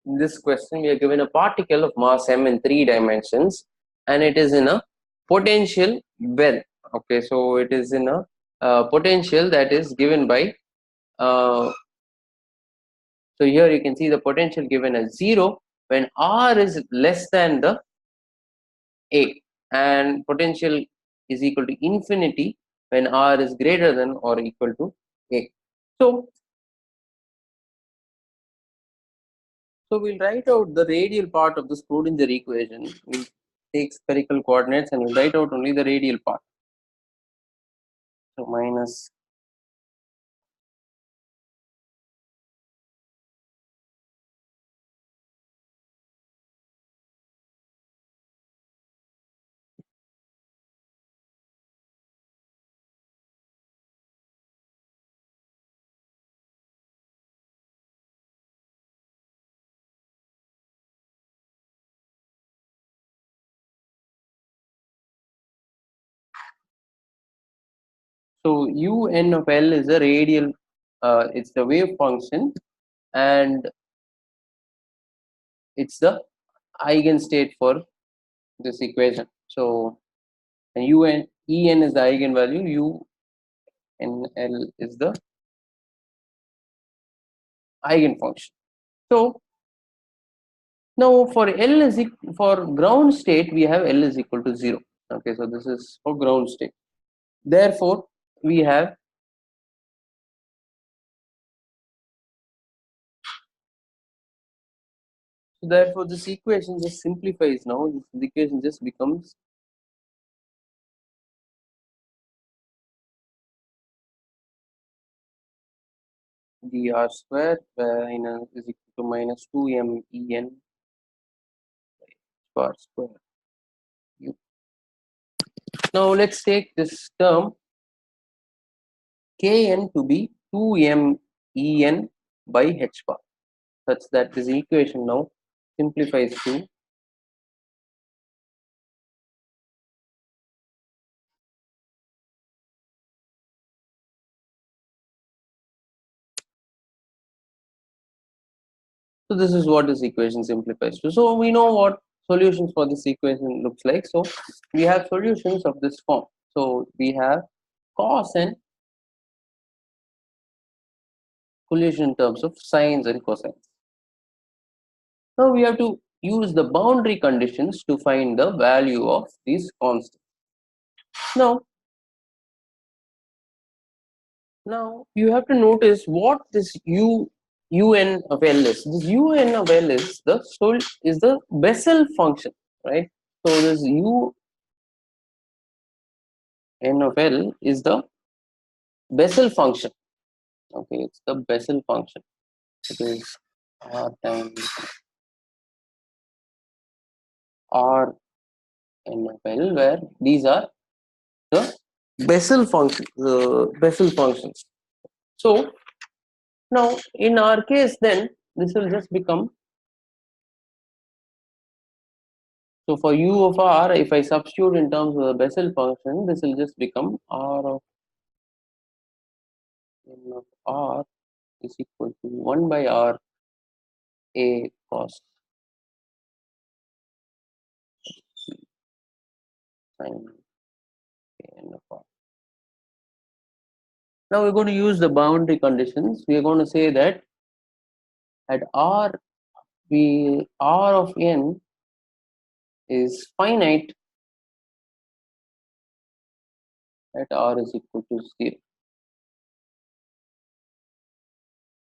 in this question we are given a particle of mass m in 3 dimensions, and it is in a potential well. Okay, so it is in a potential that is given by so here you can see the potential given as 0 when r is less than the a, and potential is equal to infinity when r is greater than or equal to a. So we'll write out the radial part of the Schrodinger equation. We'll take spherical coordinates and we'll write out only the radial part. So minus so un of L is a radial, it's the wave function, and it's the eigenstate for this equation. So un En is the eigenvalue, UNL is the eigenfunction. So now for L is for ground state we have L is equal to 0. Okay, so this is for ground state. Therefore we have therefore this equation just simplifies now. This equation just becomes dr square is equal to minus 2m En bar square u. Now let's take this term Kn to be 2m En by h bar, such that this equation now simplifies to so this is what this equation simplifies to. So we know what solutions for this equation looks like. So we have solutions of this form. So we have cos and solution in terms of sines and cosines. Now we have to use the boundary conditions to find the value of these constants. Now you have to notice what this un of L is. This un of L is the Bessel function, right? So this un of L is the Bessel function. Okay, it's the Bessel function. It is r times r n of L, where these are the Bessel functions. So now in our case, then this will just become, so for u of r, if I substitute in terms of the Bessel function, this will just become r of n of r is equal to 1 by r a cos sin n of r. Now we're going to use the boundary conditions. We are going to say that at r, r of n is finite at r is equal to 0,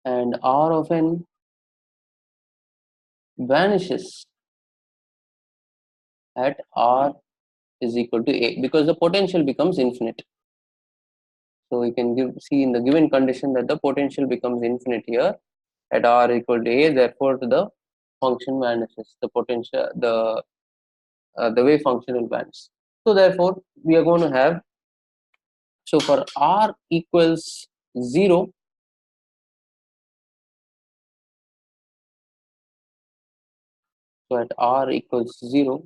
and r of n vanishes at r is equal to a, because the potential becomes infinite. So we can see in the given condition that the potential becomes infinite here at r equal to a. Therefore the function vanishes, the potential, the wave function will vanish. So therefore we are going to have, so for r equals 0, so at r equals 0,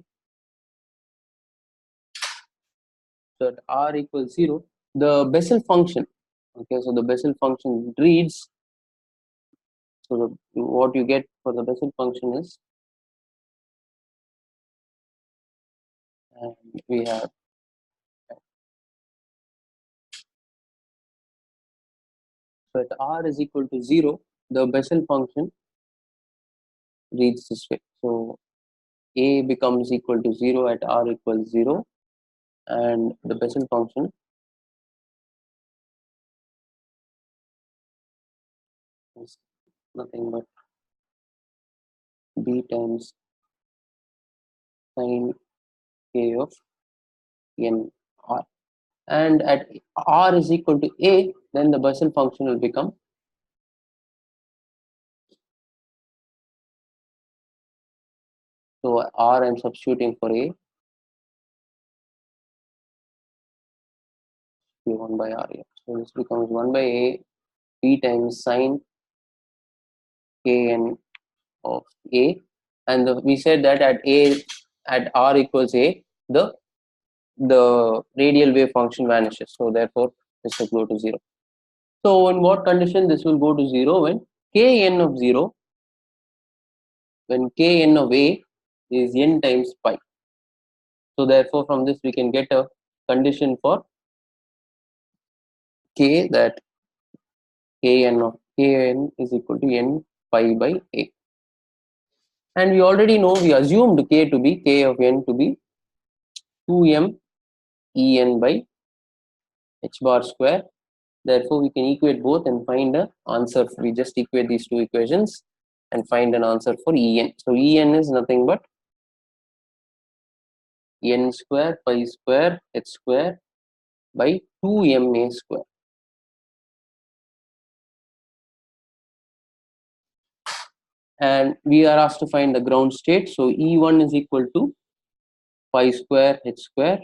so at r equals 0, the Bessel function, okay, so the Bessel function reads So what you get for the Bessel function is, and we have, so at r is equal to 0, the Bessel function reads this way. So a becomes equal to 0 at r equals 0, and the Bessel function is nothing but b times sine k of n r. And at r is equal to a, then the Bessel function will become, so r I'm substituting for a, 1 by r here. So this becomes 1 by a b times sine kn of a, and we said that at r equals a, the radial wave function vanishes. So therefore this will go to 0. So in what condition this will go to 0? When kn of 0, when kn of a is n times pi. So therefore from this we can get a condition for k, that kn is equal to n pi by a. And we already know, we assumed k of n to be 2m en by h bar square. Therefore, we can equate both and find an answer. We just equate these two equations and find an answer for En. So En is nothing but n square pi square h square by 2ma square. And we are asked to find the ground state. So E1 is equal to pi square h square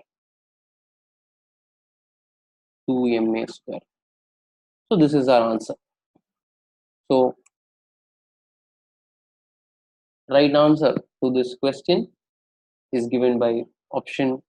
2ma square. So this is our answer. So right answer to this question is given by option